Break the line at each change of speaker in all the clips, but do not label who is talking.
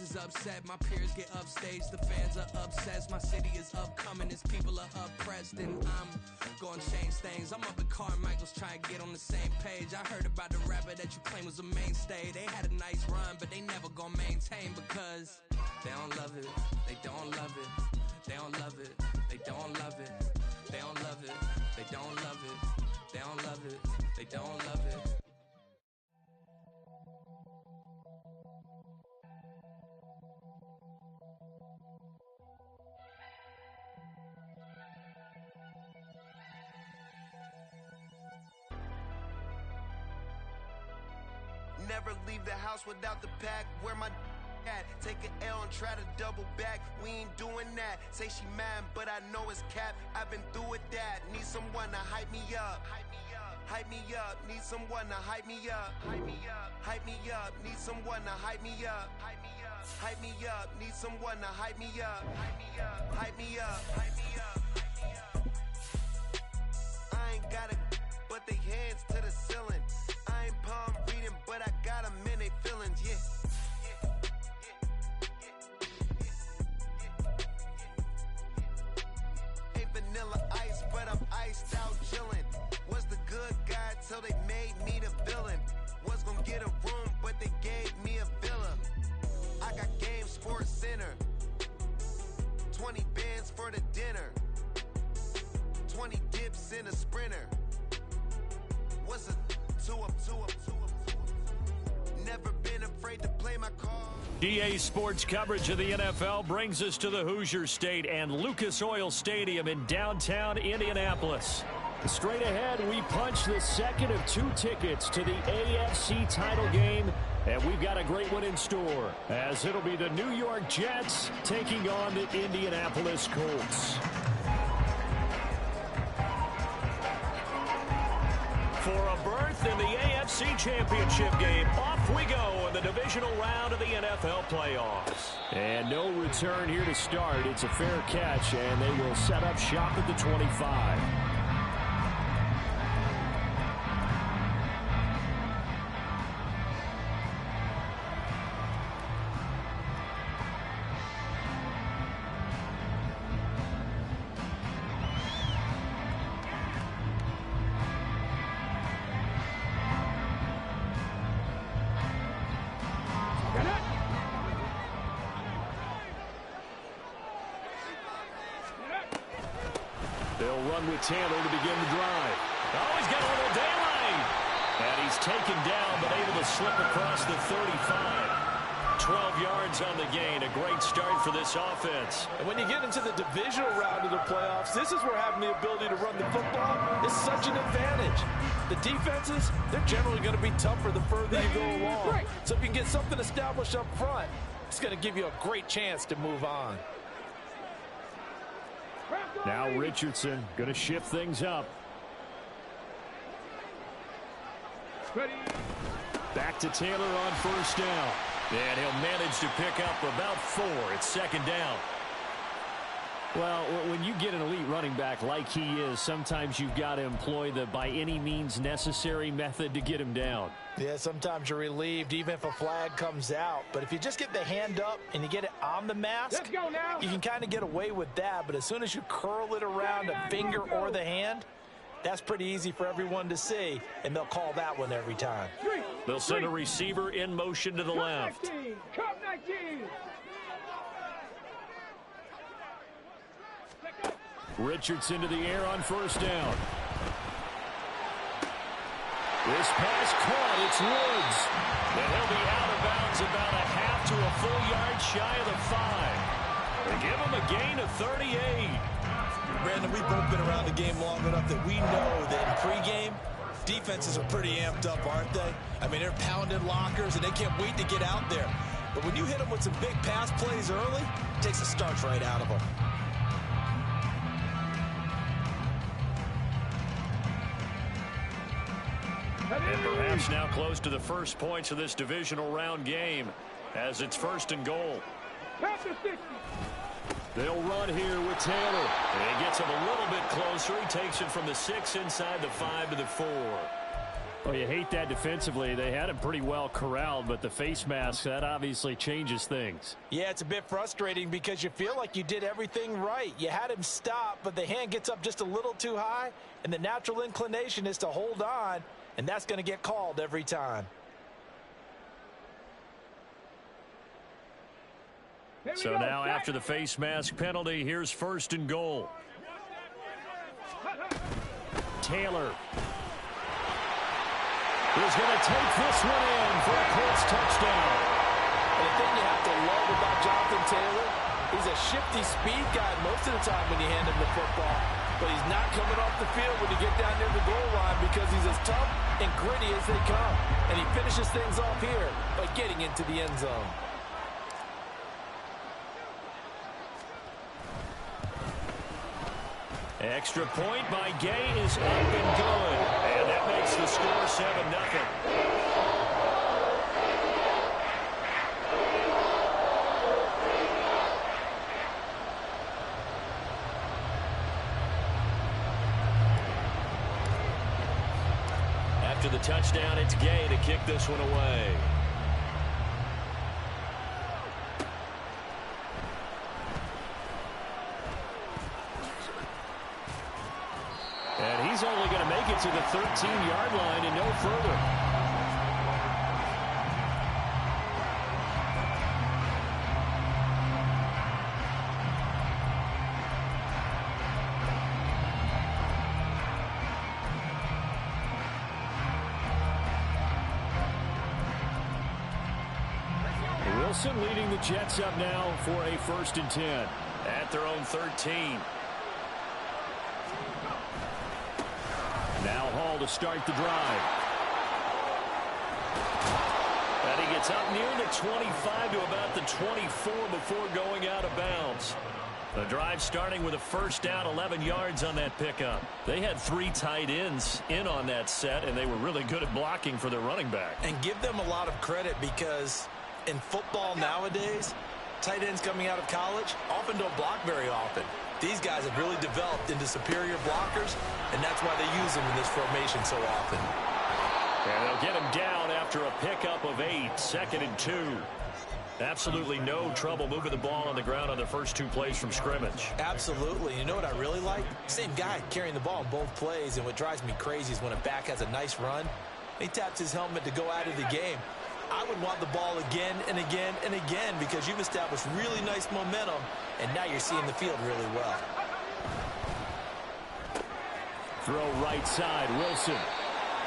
is upset, my peers get upstaged, the fans are obsessed, my city is upcoming, its people are oppressed, and I'm gonna change things. I'm up at Carmichael's trying to get on the same page. I heard about the rapper that you claim was a mainstay. They had a nice run, but they never gonna maintain because they don't love it, they don't love it, they don't love it, they don't love it, they don't love it, they don't love it, they don't love it, they don't love it.
Never leave the house without the pack. Where my at? Take an L and try to double back. We ain't doing that. Say she mad, but I know it's cap. I've been through with that. Need someone to hype me up. Hype me up. Need someone to hype me up. Hype me up. Hype me up. Need someone to hype me up. Hype me up. Hype me up. Need someone to hype me up. Hype me up. Hype me up. Hype me up. I ain't got it, but they hands to the ceiling. I ain't palm reading, but I got them in they feelings, yeah. Ain't vanilla ice, but I'm iced out chillin'. Was the good guy till they made me the villain. Was gonna get a room, but they gave me a villa. I got Game Sports Center. 20 bands for the dinner. 20 dips in a sprinter. What's a never been afraid to play my card.
DA Sports coverage of the NFL brings us to the Hoosier State and Lucas Oil Stadium in downtown Indianapolis. Straight ahead, we punch the second of 2 tickets to the AFC title game, and we've got a great one in store, as it'll be the New York Jets taking on the Indianapolis Colts. For a berth in the AFC Championship game, off we go in the divisional round of the NFL playoffs. And no return here to start. It's a fair catch, and they will set up shop at the 25. They'll run with Taylor to begin the drive. Oh, he's got a little daylight. And he's taken down, but able to slip across the 35. 12 yards on the gain. A great start for this offense.
And when you get into the divisional round of the playoffs, this is where having the ability to run the football is such an advantage. The defenses, they're generally going to be tougher the further you go along. So if you can get something established up front, it's going to give you a great chance to move on.
Now Richardson going to shift things up. Back to Taylor on first down. And he'll manage to pick up about 4. It's second down. Well, when you get an elite running back like he is, sometimes you've got to employ the by any means necessary method to get him down.
Yeah, sometimes you're relieved even if a flag comes out. But if you just get the hand up and you get it on the mask, you can kind of get away with that. But as soon as you curl it around a finger or the hand, that's pretty easy for everyone to see, and they'll call that one every time.
They'll send a receiver in motion to the left.
19.
Richardson to the air on first down. This pass caught. It's Woods. And he'll be out of bounds about a half to a full yard shy of the 5. They give him a gain of 38.
Brandon, we've both been around the game long enough that we know that in pregame, defenses are pretty amped up, aren't they? I mean, they're pounding lockers, and they can't wait to get out there. But when you hit them with some big pass plays early, it takes the starch right out of them.
And perhaps now close to the first points of this divisional round game as it's first and goal. They'll run here with Taylor. And he gets him a little bit closer. He takes it from the 6 inside the 5 to the 4. Well, you hate that defensively. They had him pretty well corralled, but the face mask, that obviously changes things.
Yeah, it's a bit frustrating because you feel like you did everything right. You had him stop, but the hand gets up just a little too high, and the natural inclination is to hold on, and that's going to get called every time.
So now after the face mask penalty, here's 1st and goal. Taylor is going to take this one in for a Colts touchdown.
And the thing you have to love about Jonathan Taylor, he's a shifty speed guy most of the time when you hand him the football. But he's not coming off the field when you get down near the goal line because he's as tough and gritty as they come. And he finishes things off here by getting into the end zone.
Extra point by Gay is up and good. And that makes the score 7-0. After the touchdown, it's Gay to kick this one away. And he's only going to make it to the 13-yard line and no further. Wilson leading the Jets up now for a 1st and 10 at their own 13. Now Hall to start the drive. And he gets up near the 25 to about the 24 before going out of bounds. The drive starting with a 1st down, 11 yards on that pickup. They had 3 tight ends in on that set, and they were really good at blocking for their running back.
And give them a lot of credit because in football nowadays, tight ends coming out of college often don't block very often. These guys have really developed into superior blockers, and that's why they use them in this formation so often.
And they'll get him down after a pickup of 8, 2nd and 2. Absolutely no trouble moving the ball on the ground on their first 2 plays from scrimmage.
Absolutely. You know what I really like? Same guy carrying the ball in both plays, and what drives me crazy is when a back has a nice run, he taps his helmet to go out of the game. I would want the ball again and again and again because you've established really nice momentum, and now you're seeing the field really well.
Throw right side, Wilson.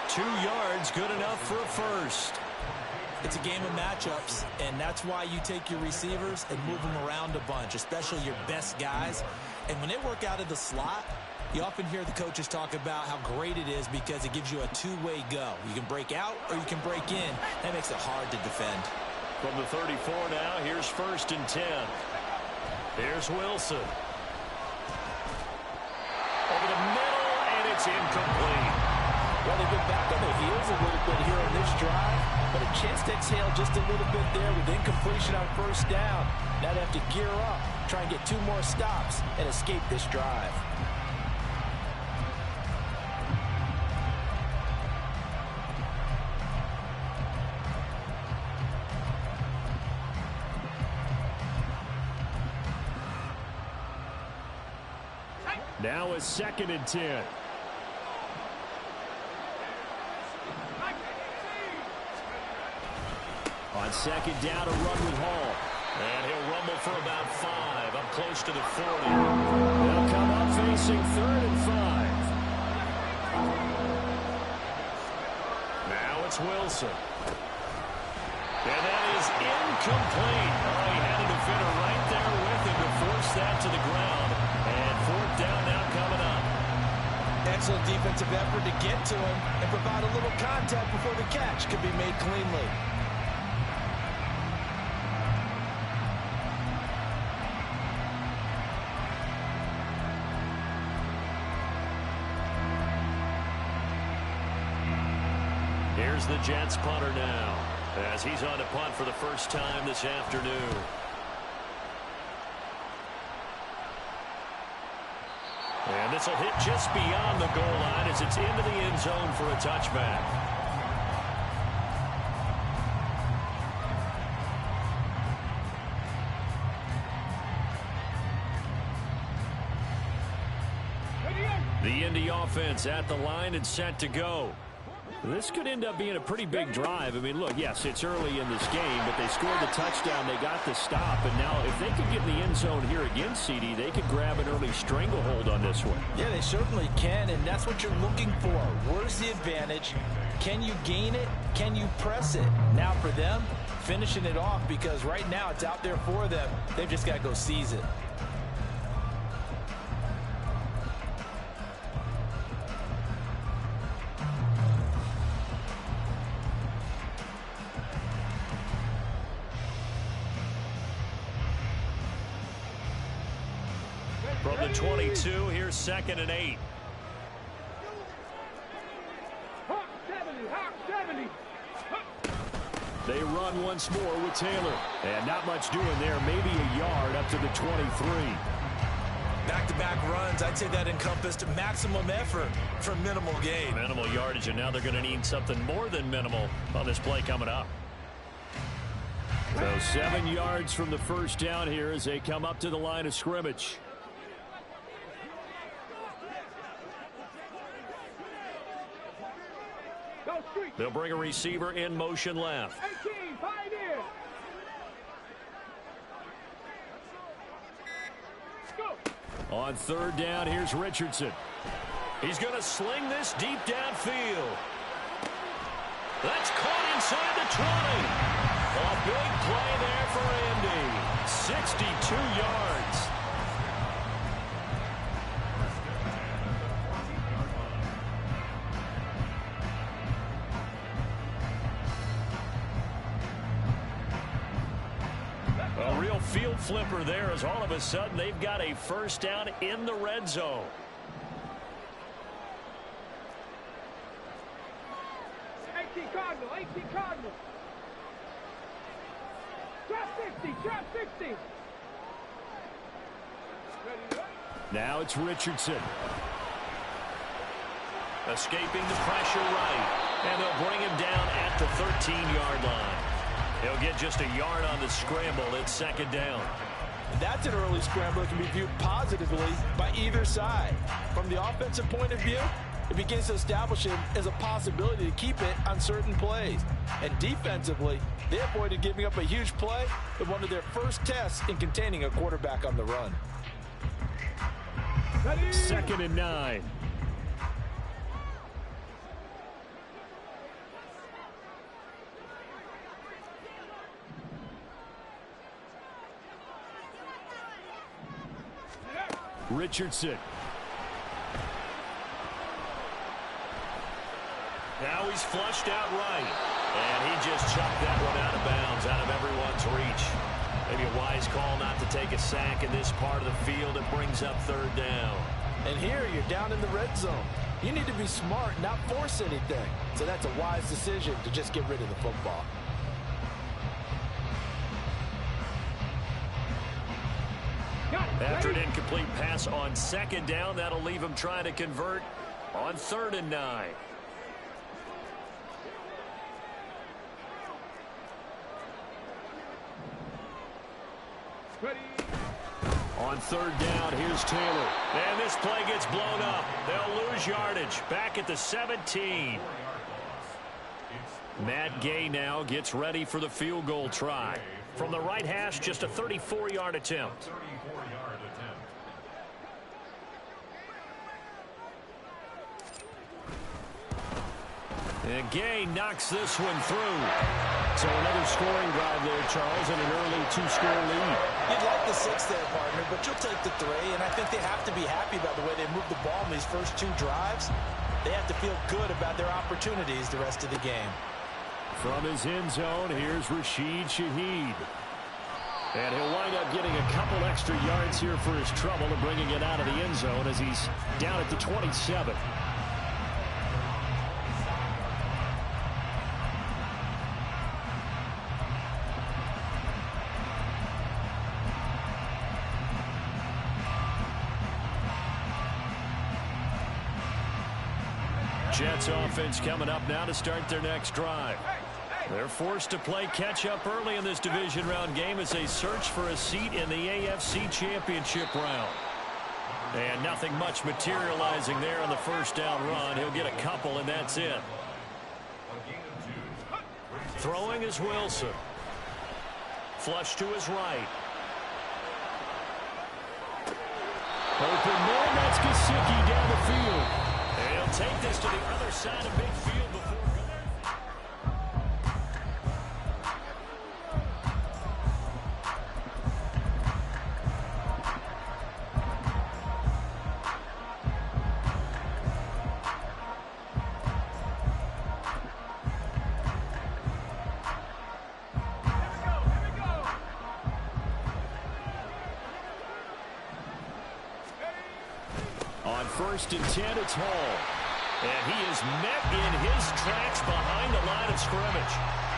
2 yards, good enough for a 1st.
It's a game of matchups, and that's why you take your receivers and move them around a bunch, especially your best guys. And when they work out of the slot, you often hear the coaches talk about how great it is because it gives you a 2-way go. You can break out or you can break in. That makes it hard to defend.
From the 34 now, here's 1st and 10. Here's Wilson. Over the middle, and it's incomplete.
Well, they've been back on their heels a little bit here on this drive, but a chance to exhale just a little bit there with incompletion on 1st down. Now they have to gear up, try and get 2 more stops, and escape this drive.
Now a 2nd and 10. On 2nd down, a run with Hall. And he'll rumble for about 5, up close to the 40. They'll come up facing 3rd and 5. Now it's Wilson. And that is incomplete. Oh, he had a defender right there with him to force that to the ground. And 4th down now coming up.
Excellent defensive effort to get to him and provide a little contact before the catch could be made cleanly.
Here's the Jets punter now, as he's on to punt for the first time this afternoon. And this will hit just beyond the goal line as it's into the end zone for a touchback. The Indy offense at the line and set to go. This could end up being a pretty big drive. I mean, look, yes, it's early in this game, but they scored the touchdown. They got the stop. And now if they could get in the end zone here again, CD, they could grab an early stranglehold on this one.
Yeah, they certainly can, and that's what you're looking for. Where's the advantage? Can you gain it? Can you press it? Now for them, finishing it off, because right now it's out there for them. They've just got to go seize it.
From the 22, here's 2nd and 8. They run once more with Taylor. And not much doing there. Maybe a yard up to the 23.
Back-to-back runs, I'd say that encompassed maximum effort for minimal gain.
Minimal yardage, and now they're going to need something more than minimal on this play coming up. So 7 yards from the first down here as they come up to the line of scrimmage. They'll bring a receiver in motion left.
18, Pioneer. Go.
On 3rd down, here's Richardson. He's going to sling this deep downfield. That's caught inside the 20. A big play there for Indy. 62 yards. A real field flipper there as all of a sudden they've got a first down in the red zone.
Cardinal, 18 Cardinal. Trap 60.
Now it's Richardson. Escaping the pressure right. And they'll bring him down at the 13-yard line. He'll get just a yard on the scramble. It's 2nd down.
That's an early scramble that can be viewed positively by either side. From the offensive point of view, it begins to establish him as a possibility to keep it on certain plays. And defensively, they avoided giving up a huge play in one of their first tests in containing a quarterback on the run.
2nd and 9. Richardson. Now he's flushed out right. And he just chucked that one out of bounds, out of everyone's reach. Maybe a wise call not to take a sack in this part of the field. It brings up 3rd down.
And here you're down in the red zone. You need to be smart, not force anything. So that's a wise decision to just get rid of the football.
After an incomplete pass on 2nd down, that'll leave him trying to convert on 3rd and 9.
Ready.
On 3rd down, here's Taylor. And this play gets blown up. They'll lose yardage. Back at the 17. Matt Gay now gets ready for the field goal try. From the right hash, just a 34-yard attempt. And Gay knocks this one through. So another scoring drive there, Charles, and an early 2-score lead.
You'd like the 6 there, partner, but you'll take the 3, and I think they have to be happy about the way they moved the ball in these first 2 drives. They have to feel good about their opportunities the rest of the game.
From his end zone, here's Rashid Shaheed. And he'll wind up getting a couple extra yards here for his trouble and bringing it out of the end zone as he's down at the 27. Jets offense coming up now to start their next drive. They're forced to play catch-up early in this division round game as they search for a seat in the AFC Championship round. And nothing much materializing there on the first down run. He'll get a couple, and that's it. Throwing is Wilson. Flush to his right. Open man, that's Gesicki down the field. And he'll take this to the other side of midfield before First and 10, it's Hall. And he is met in his tracks behind the line of scrimmage.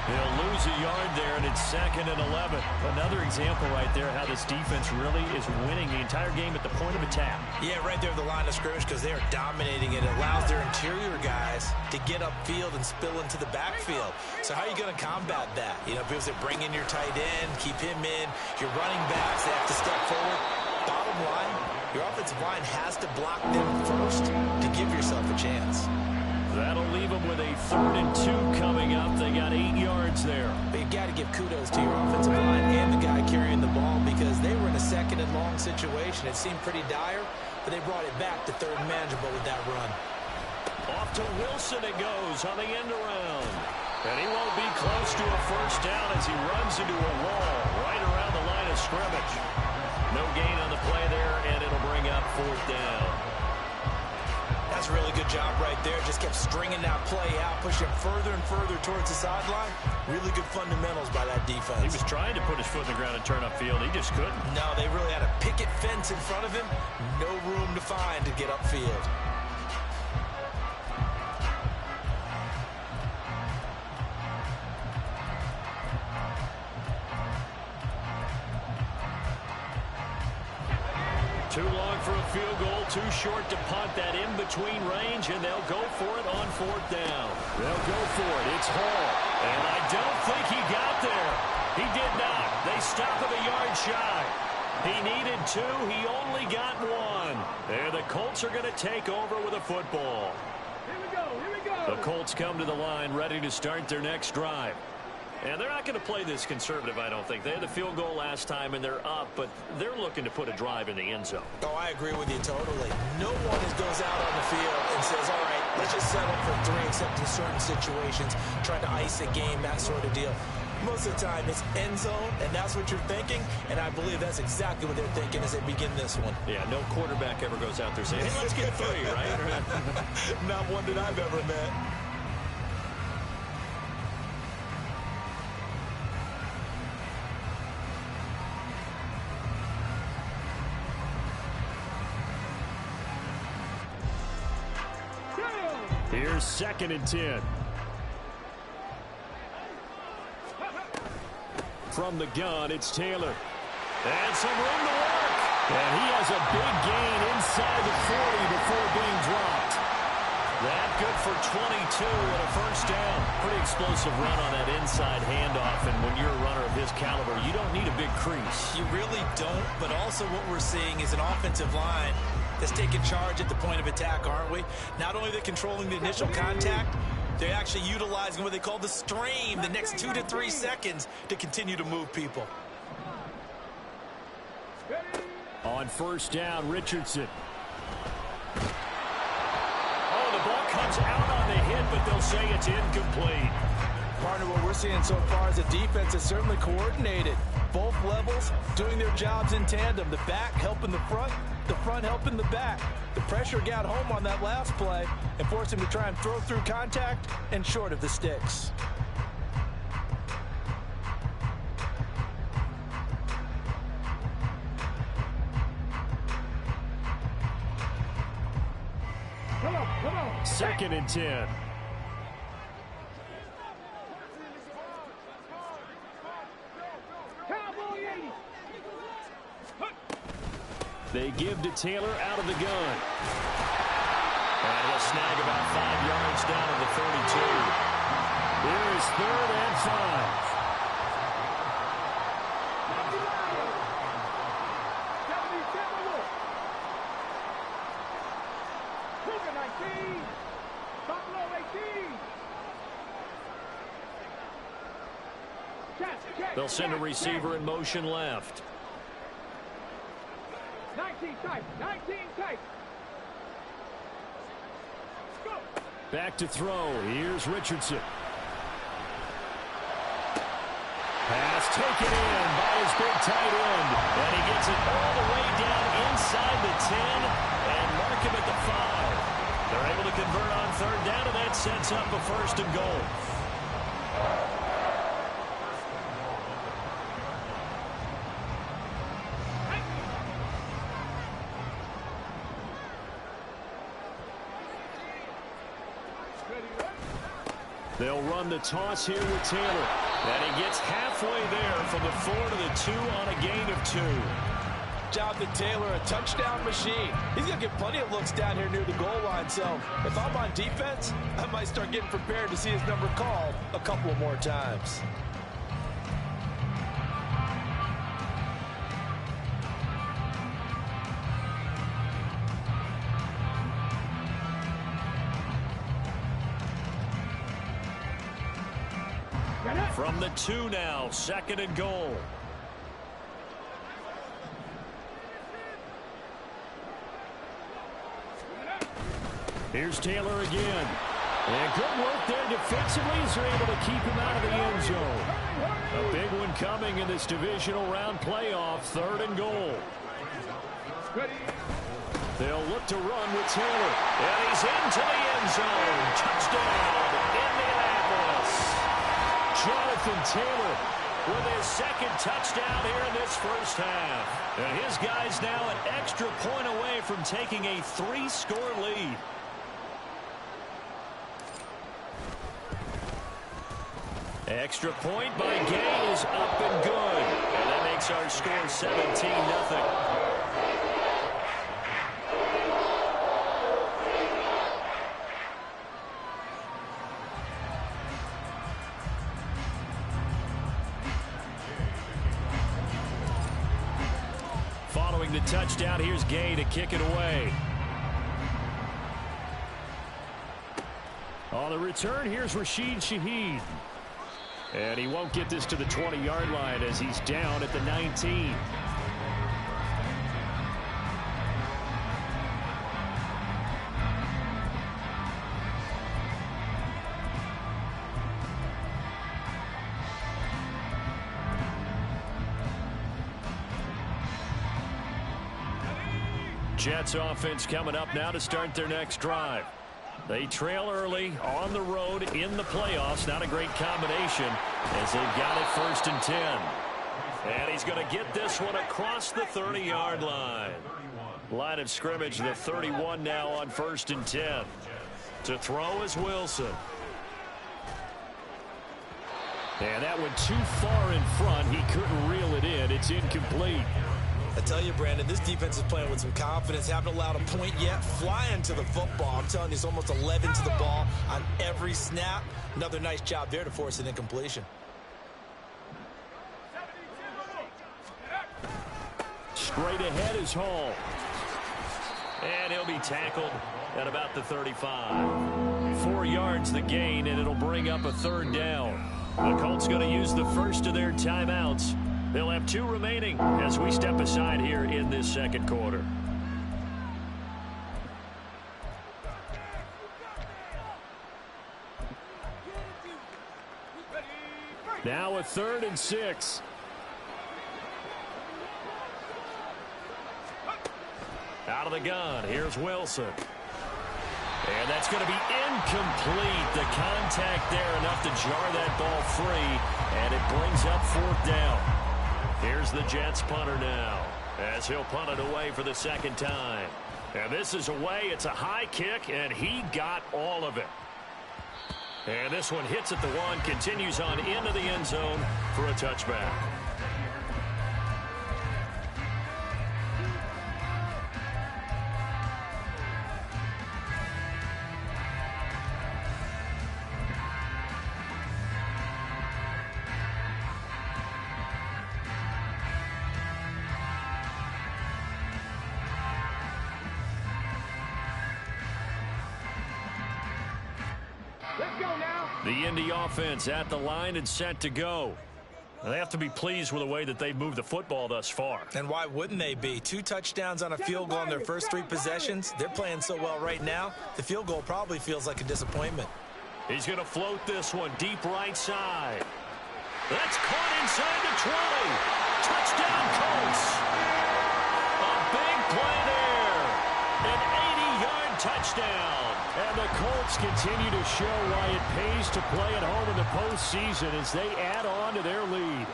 He'll lose a yard there, and it's 2nd and 11. Another example right there how this defense really is winning the entire game at the point of attack.
Yeah, right there at the line of scrimmage because they are dominating it. It allows their interior guys to get upfield and spill into the backfield. So how are you going to combat that? You know, because they bring in your tight end, keep him in. Your running backs, they have to step forward. Bottom line, your offensive line has to block them first to give yourself a chance.
That'll leave them with a 3rd and 2 coming up. They got 8 yards there.
But you've got to give kudos to your offensive line and the guy carrying the ball because they were in a 2nd and long situation. It seemed pretty dire, but they brought it back to 3rd and manageable with that run.
Off to Wilson it goes on the end around. And he won't be close to a first down as he runs into a wall right around the line of scrimmage. No gain on the play there, and it'll bring up 4th down.
That's a really good job right there. Just kept stringing that play out, pushing further and further towards the sideline. Really good fundamentals by that defense.
He was trying to put his foot in the ground and turn upfield. He just couldn't.
No, they really had a picket fence in front of him. No room to find to get upfield.
Too long for a field goal, too short to punt that in-between range, and they'll go for it on 4th down. They'll go for it. It's Hall. And I don't think he got there. He did not. They stop him a yard shy. He needed 2. He only got 1. And the Colts are going to take over with a football.
Here we go. Here we go.
The Colts come to the line ready to start their next drive. And they're not going to play this conservative, I don't think. They had the field goal last time, and they're up, but they're looking to put a drive in the end zone.
Oh, I agree with you totally. No one goes out on the field and says, all right, let's just settle for 3, except in certain situations, trying to ice a game, that sort of deal. Most of the time, it's end zone, and that's what you're thinking, and I believe that's exactly what they're thinking as they begin this one.
Yeah, no quarterback ever goes out there saying, hey, let's get 3, right?
Not one that I've ever met.
Here's 2nd and 10. From the gun, it's Taylor. And some room to work. And he has a big gain inside the 40 before being dropped. That good for 22 and a first down. Pretty explosive run on that inside handoff. And when you're a runner of his caliber, you don't need a big crease.
You really don't, but also what we're seeing is an offensive line that's taking charge at the point of attack, aren't we? Not only are they controlling the initial contact, they're actually utilizing what they call the stream, the next 2 to 3 seconds to continue to move people.
On first down, Richardson. Oh, the ball comes out on the hit, but they'll say it's incomplete.
Partner, what we're seeing so far is the defense is certainly coordinated. Both levels doing their jobs in tandem. The back helping the front helping the back. The pressure got home on that last play and forced him to try and throw through contact and short of the sticks.
Come on.
2nd and 10. They give to Taylor out of the gun. And he'll snag about 5 yards down to the 32. Here is 3rd and 5. They'll send a receiver in motion left.
19 tight. 19 tight. Go.
Back to throw. Here's Richardson. Pass taken in by his big tight end. And he gets it all the way down inside the 10 and mark him at the 5. They're able to convert on third down, and that sets up a 1st and goal. They'll run the toss here with Taylor. And he gets halfway there from the 4 to the 2 on a gain of 2.
Job to Taylor, a touchdown machine. He's going to get plenty of looks down here near the goal line. So if I'm on defense, I might start getting prepared to see his number called a couple of more times.
From the 2 now, 2nd and goal. Here's Taylor again. And good work there defensively as they're able to keep him out of the end zone. A big one coming in this divisional round playoff, 3rd and goal. They'll look to run with Taylor. And he's into the end zone. Touchdown, Indianapolis. Jonathan Taylor with his 2nd touchdown here in this first half. And his guy's now an extra point away from taking a 3-score lead. Extra point by Gay is up and good. And that makes our score 17-0. Following the touchdown, here's Gay to kick it away. On the return, here's Rashid Shaheed. And he won't get this to the 20-yard line as he's down at the 19. Jets offense coming up now to start their next drive. They trail early on the road in the playoffs. Not a great combination as they've got it 1st and 10. And he's going to get this one across the 30-yard line. Line of scrimmage, the 31 now on 1st and 10. To throw is Wilson. And that went too far in front. He couldn't reel it in. It's incomplete.
I tell you, Brandon, this defense is playing with some confidence. Haven't allowed a point yet. Flying to the football. I'm telling you, it's almost 11 to the ball on every snap. Another nice job there to force an incompletion.
Straight ahead is Hall. And he'll be tackled at about the 35. 4 yards the gain, and it'll bring up a 3rd down. The Colts going to use the first of their timeouts. They'll have 2 remaining as we step aside here in this 2nd quarter. Now a 3rd and 6. Out of the gun, here's Wilson. And that's going to be incomplete. The contact there enough to jar that ball free, and it brings up 4th down. Here's the Jets punter now as he'll punt it away for the 2nd time. And this is away. It's a high kick, and he got all of it. And this one hits at the 1, continues on into the end zone for a touchback.
Let's go now.
The Indy offense at the line and set to go. They have to be pleased with the way that they've moved the football thus far.
And why wouldn't they be? 2 touchdowns on a field goal in their first 3 possessions. They're playing so well right now, the field goal probably feels like a disappointment.
He's going to float this one deep right side. That's caught inside the 20. Touchdown, Colts. A big play there. An 80-yard touchdown. And the Colts continue to show why it pays to play at home in the postseason as they add on to their lead.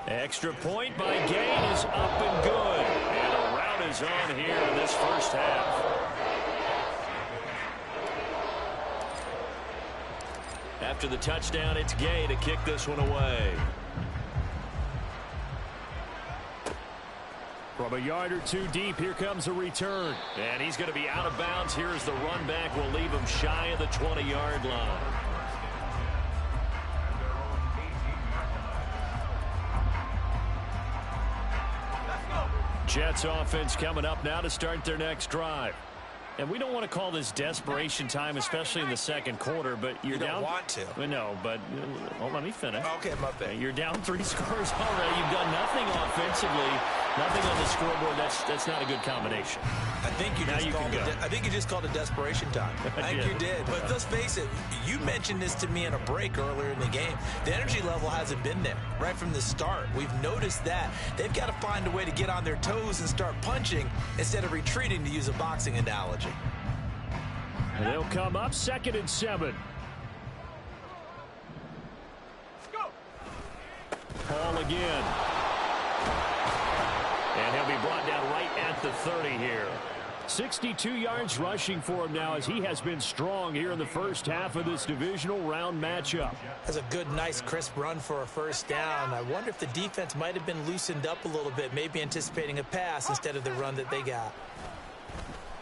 Extra point by Gain is up and good. And a rout is on here in this first half. After the touchdown, it's Gay to kick this one away. From a yard or 2 deep, here comes a return. And he's going to be out of bounds here as the run back will leave him shy of the 20-yard line. Jets offense coming up now to start their next drive. And we don't want to call this desperation time, especially in the second quarter, but you
don't want to.
No, but let me finish.
Okay, my bad.
You're down 3 scores already. You've done nothing offensively, nothing on the scoreboard. That's not a good combination.
I think you just called it desperation time. I think you did. But let's face it, you mentioned this to me in a break earlier in the game. The energy level hasn't been there right from the start. We've noticed that. They've got to find a way to get on their toes and start punching instead of retreating, to use a boxing analogy.
And they'll come up 2nd and 7. Paul again. And he'll be brought down right at the 30 here. 62 yards rushing for him now as he has been strong here in the first half of this divisional round matchup.
That's a good, nice, crisp run for a first down. I wonder if the defense might have been loosened up a little bit, maybe anticipating a pass instead of the run that they got.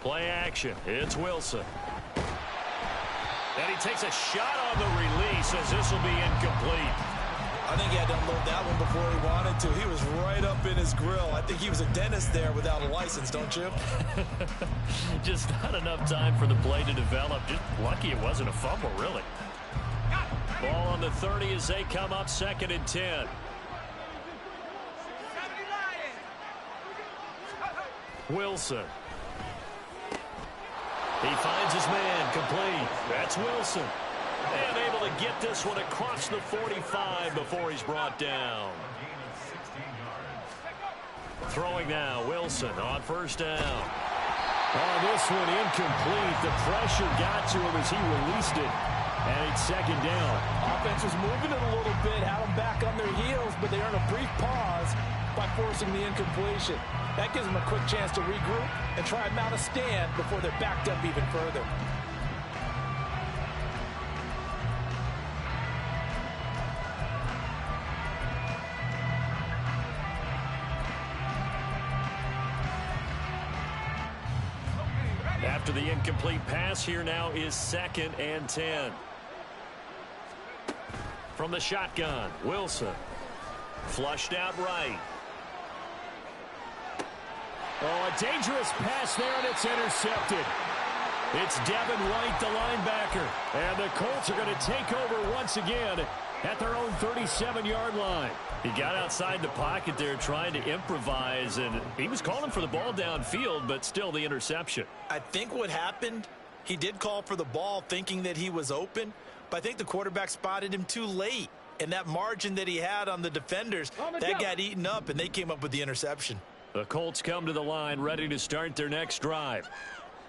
Play action. It's Wilson. And he takes a shot on the release as this will be incomplete.
I think he had to unload that one before he wanted to. He was right up in his grill. I think he was a dentist there without a license, don't you?
Just not enough time for the play to develop. Just lucky it wasn't a fumble, really. Ball on the 30 as they come up 2nd and 10. Wilson. He finds his man, complete. That's Wilson. And able to get this one across the 45 before he's brought down. Throwing now, Wilson on first down. Oh, this one incomplete. The pressure got to him as he released it. And it's 2nd down.
Offense was moving it a little bit, had them back on their heels, but they earned a brief pause by forcing the incompletion. That gives them a quick chance to regroup and try and mount a stand before they're backed up even further.
After the incomplete pass, here now is 2nd and 10. From the shotgun, Wilson. Flushed out right. Oh, a dangerous pass there, and it's intercepted. It's Devin White, the linebacker. And the Colts are going to take over once again at their own 37-yard line. He got outside the pocket there trying to improvise, and he was calling for the ball downfield, but still the interception.
I think what happened, he did call for the ball thinking that he was open, but I think the quarterback spotted him too late. And that margin that he had on the defenders, that got eaten up, and they came up with the interception.
The Colts come to the line ready to start their next drive.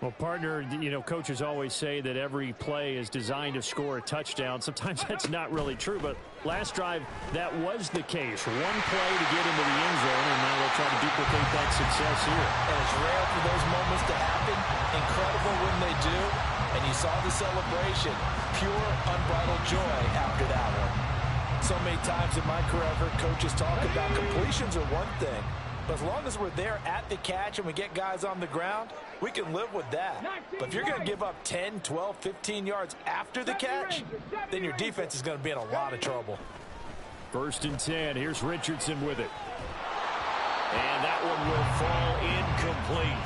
Well, partner, you know, coaches always say that every play is designed to score a touchdown. Sometimes that's not really true, but last drive, that was the case. One play to get into the end zone, and now they'll try to duplicate that success here.
And it's rare for those moments to happen. Incredible when they do. And you saw the celebration. Pure, unbridled joy after that one. So many times in my career, I've heard coaches talk about completions are one thing. But as long as we're there at the catch and we get guys on the ground, we can live with that. But if you're going to give up 10, 12, 15 yards after the catch, then your defense is going to be in a lot of trouble.
1st and 10. Here's Richardson with it. And that one will fall incomplete.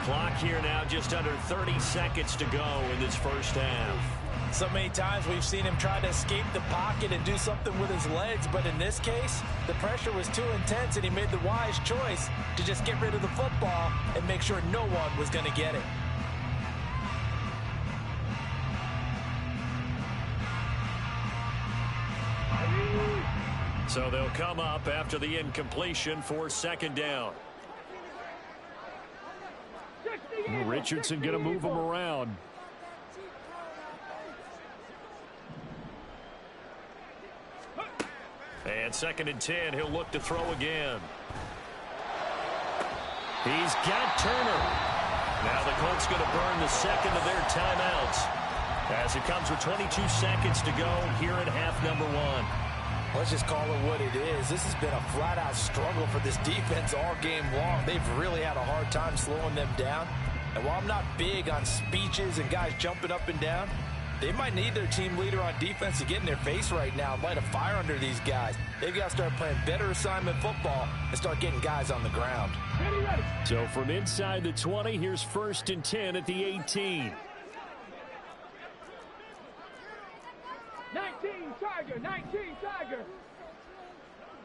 Clock here now just under 30 seconds to go in this first half.
So many times we've seen him try to escape the pocket and do something with his legs, but in this case, the pressure was too intense and he made the wise choice to just get rid of the football and make sure no one was going to get it.
So they'll come up after the incompletion for second down. Richardson going to move him around. And 2nd and 10, he'll look to throw again. He's got Turner. Now the Colts going to burn the second of their timeouts as it comes with 22 seconds to go here in half number 1.
Let's just call it what it is. This has been a flat-out struggle for this defense all game long. They've really had a hard time slowing them down. And while I'm not big on speeches and guys jumping up and down, they might need their team leader on defense to get in their face right now and light a fire under these guys. They've got to start playing better assignment football and start getting guys on the ground.
So from inside the 20, here's 1st and 10 at the 18.
19 Tiger, 19 Tiger.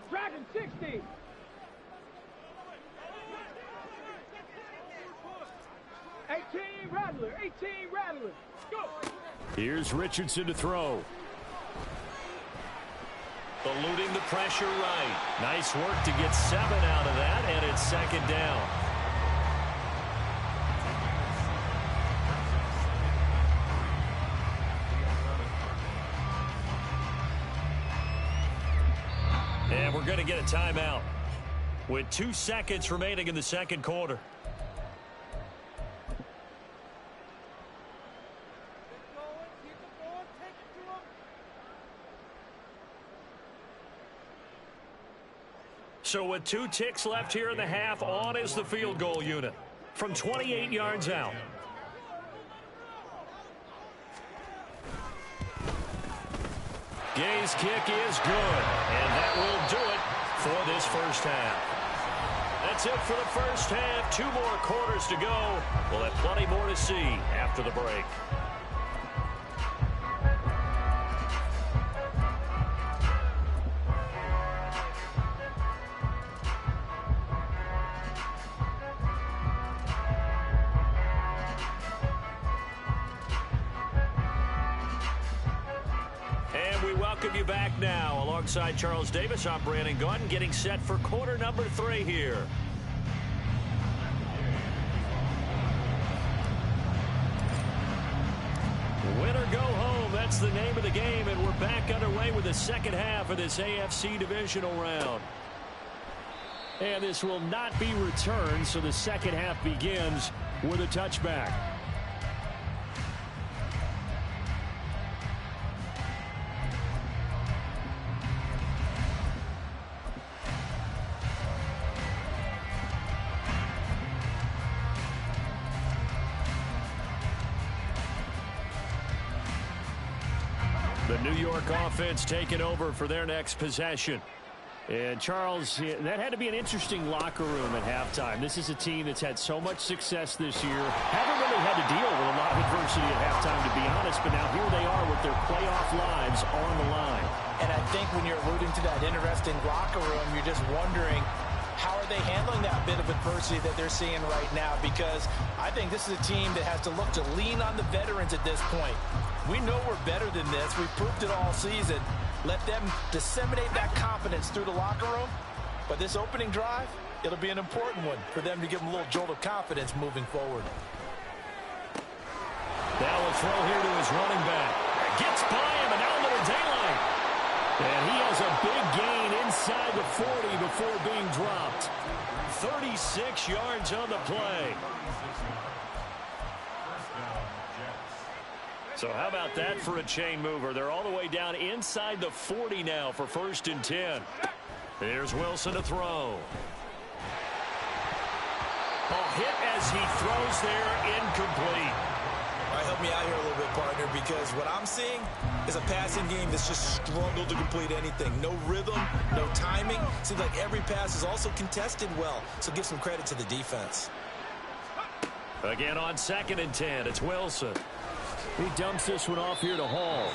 Dragon 60. Rattler, 18 Rattler. Go.
Here's Richardson to throw. Eluding the pressure right. Nice work to get 7 out of that, and it's 2nd down. And we're going to get a timeout with 2 seconds remaining in the second quarter. So with 2 ticks left here in the half, on is the field goal unit from 28 yards out. Gay's kick is good, and that will do it for this first half. That's it for the first half. 2 more quarters to go. We'll have plenty more to see after the break. Welcome you back now. Alongside Charles Davis, I'm Brandon Gunn, getting set for quarter number 3 here. Win or go home, that's the name of the game, and we're back underway with the second half of this AFC Divisional round. And this will not be returned, so the second half begins with a touchback. The New York offense taking over for their next possession. And Charles, that had to be an interesting locker room at halftime. This is a team that's had so much success this year. Haven't really had to deal with a lot of adversity at halftime, to be honest. But now here they are with their playoff lives on the line.
And I think when you're alluding to that interesting locker room, you're just wondering, how are they handling that bit of adversity that they're seeing right now? Because I think this is a team that has to look to lean on the veterans at this point. We know we're better than this. We've proved it all season. Let them disseminate that confidence through the locker room. But this opening drive, it'll be an important one for them to give them a little jolt of confidence moving forward.
Now a throw here to his running back. Gets by him and out into the daylight. And he has a big gain inside the 40 before being dropped. 36 yards on the play. So how about that for a chain mover? They're all the way down inside the 40 now for 1st and 10. Here's Wilson to throw. A hit as he throws there, incomplete.
All right, help me out here a little bit, partner, because what I'm seeing is a passing game that's just struggled to complete anything. No rhythm, no timing. Seems like every pass is also contested well, so give some credit to the defense.
Again on 2nd and 10, it's Wilson. He dumps this one off here to Hall.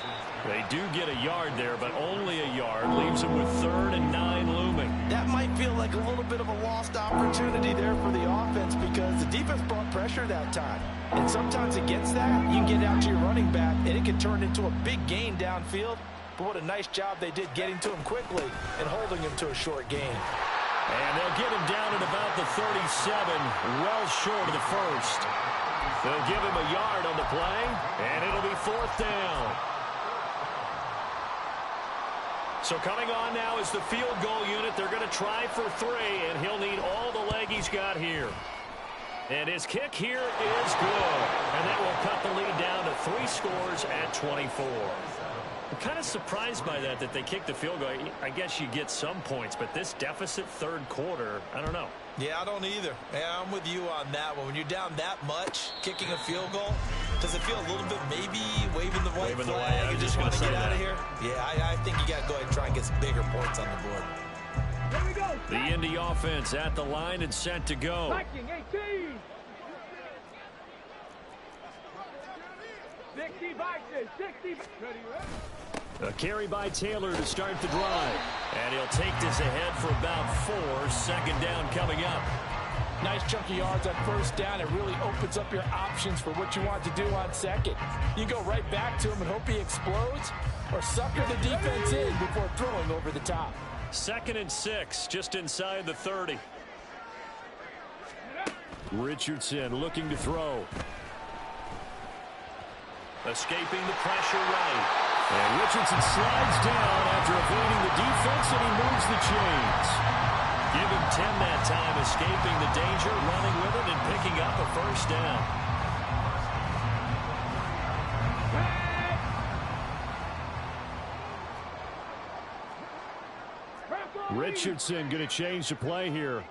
They do get a yard there, but only a yard. Leaves them with 3rd and 9 looming.
That might feel like a little bit of a lost opportunity there for the offense because the defense brought pressure that time. And sometimes against that, you can get out to your running back, and it can turn into a big gain downfield. But what a nice job they did getting to him quickly and holding him to a short gain.
And they'll get him down at about the 37, well short of the first. They'll give him a yard on the play, and it'll be 4th down. So coming on now is the field goal unit. They're going to try for 3, and he'll need all the leg he's got here. And his kick here is good. And that will cut the lead down to 3 scores at 24. I'm kind of surprised by that they kicked the field goal. I guess you get some points, but this deficit 3rd quarter, I don't know.
Yeah, I don't either. Yeah, I'm with you on that one. When you're down that much, kicking a field goal, does it feel a little bit maybe waving the white flag and just want to get out of here? Yeah, I think you got to go ahead and try and get some bigger points on the board.
Here we go.
The Indy offense at the line and set to go.
Viking 18. 60 Vikings, 60. Ready, ready.
A carry by Taylor to start the drive. And he'll take this ahead for about 4. 2nd down coming up.
Nice chunk of yards on 1st down. It really opens up your options for what you want to do on 2nd. You go right back to him and hope he explodes, or sucker the defense in before throwing over the top.
2nd and 6, just inside the 30. Richardson looking to throw. Escaping the pressure right. And Richardson slides down after avoiding the defense, and he moves the chains. Give him 10 that time, escaping the danger, running with it, and picking up a 1st down. Richardson going to change the play here.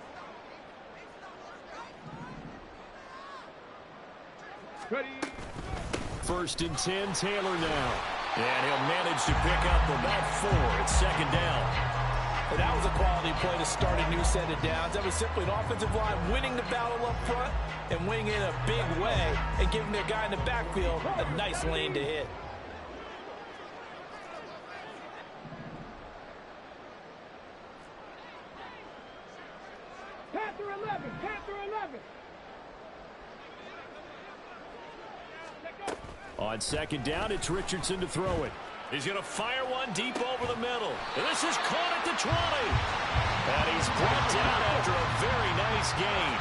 Ready.
1st and 10, Taylor now. And he'll manage to pick up about 4. It's 2nd down.
And that was a quality play to start a new set of downs. That was simply an offensive line winning the battle up front and winning in a big way and giving their guy in the backfield a nice lane to hit.
Panther 11, Panther 11.
On 2nd down, it's Richardson to throw it. He's going to fire one deep over the middle. And this is caught at the 20. And he's brought down after a very nice gain.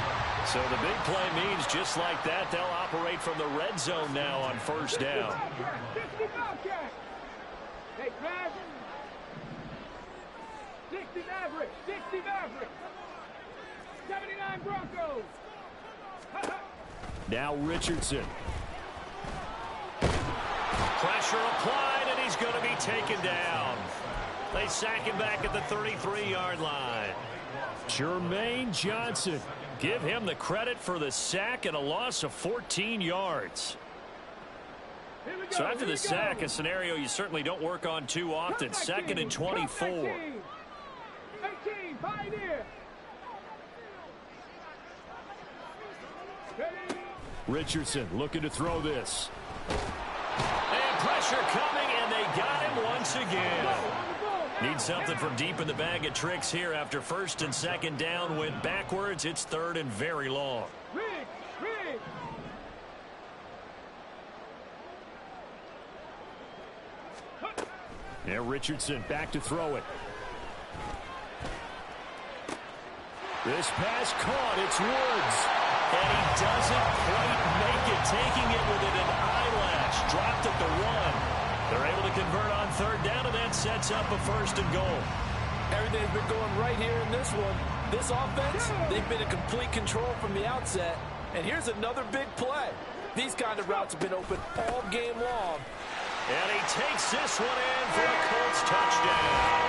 So the big play means just like that, they'll operate from the red zone now on 1st down.
60 Bobcat. Hey, Trav. 60 Maverick, 60 Maverick. 79 Broncos.
Now Richardson. Pressure applied, and he's going to be taken down. They sack him back at the 33-yard line. Jermaine Johnson. Give him the credit for the sack and a loss of 14 yards. So after the sack, a scenario you certainly don't work on too often. 2nd and 24.
18, Pioneer.
Richardson looking to throw this. And pressure coming, and they got him once again. Need something from deep in the bag of tricks here after 1st and 2nd down went backwards. It's 3rd and very long.
Rig.
Now Richardson back to throw it. This pass caught. It's Woods. And he doesn't quite make it, taking it within an eyelash. Dropped at the 1. They're able to convert on 3rd down, and that sets up a 1st and goal.
Everything's been going right here in this one. This offense, they've been in complete control from the outset. And here's another big play. These kind of routes have been open all game long.
And he takes this one in for a Colts touchdown.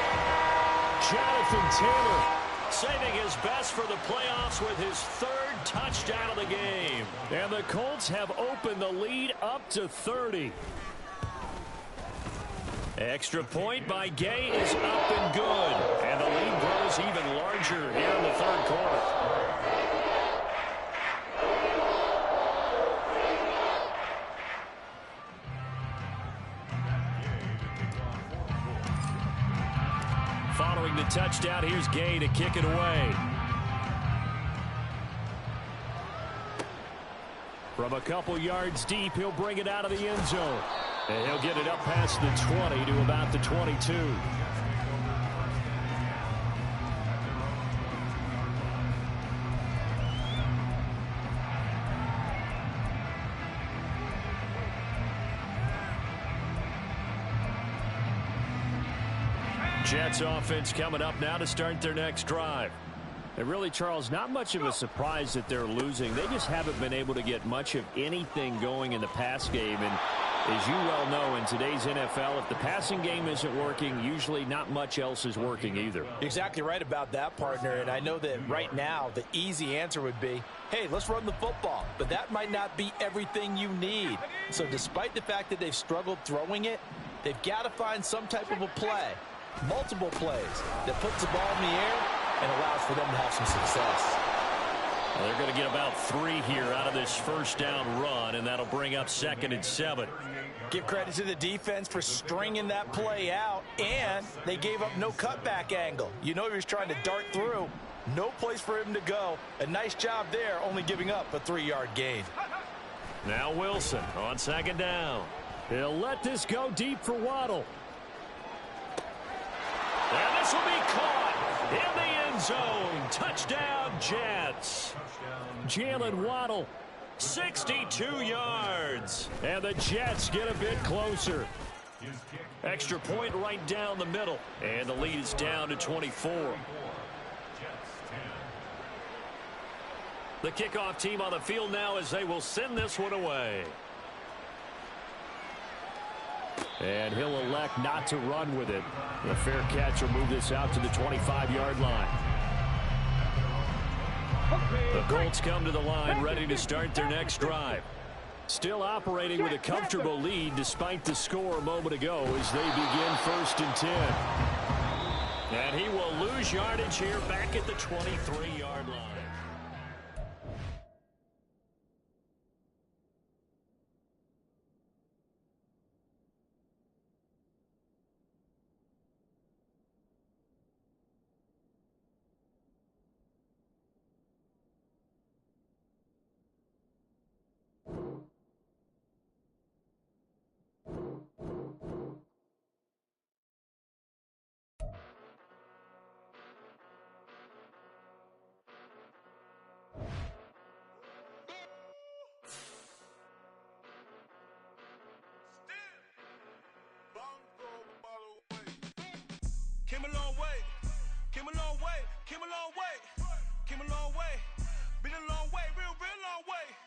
Jonathan Taylor saving his best for the playoffs with his 3rd touchdown of the game. And the Colts have opened the lead up to 30. Extra point by Gay is up and good. And the lead grows even larger here in the 3rd quarter. Following the touchdown, here's Gay to kick it away. From a couple yards deep, he'll bring it out of the end zone. And he'll get it up past the 20 to about the 22. Jets offense coming up now to start their next drive. And really, Charles, not much of a surprise that they're losing. They just haven't been able to get much of anything going in the pass game. And as you well know, in today's NFL, if the passing game isn't working, usually not much else is working either.
Exactly right about that, partner. And I know that right now the easy answer would be, hey, let's run the football. But that might not be everything you need. So despite the fact that they've struggled throwing it, they've got to find some type of a play, multiple plays, that puts the ball in the air and allows for them to have some success.
Well, they're going to get about 3 here out of this first down run, and that'll bring up 2nd and 7.
Give credit to the defense for stringing that play out, and they gave up no cutback angle. You know he was trying to dart through. No place for him to go. A nice job there, only giving up a 3-yard gain.
Now Wilson on 2nd down. He'll let this go deep for Waddle. And this will be caught in the end zone. Touchdown, Jets. Jalen Waddle, 62 yards. And the Jets get a bit closer. Extra point right down the middle. And the lead is down to 24. The kickoff team on the field now as they will send this one away. And he'll elect not to run with it. A fair catch will move this out to the 25-yard line. The Colts come to the line ready to start their next drive. Still operating with a comfortable lead despite the score a moment ago as they begin 1st and 10. And he will lose yardage here back at the 23-yard line.
Came a long way, came a long way, came a long way, came a long way, been a long way, real long way.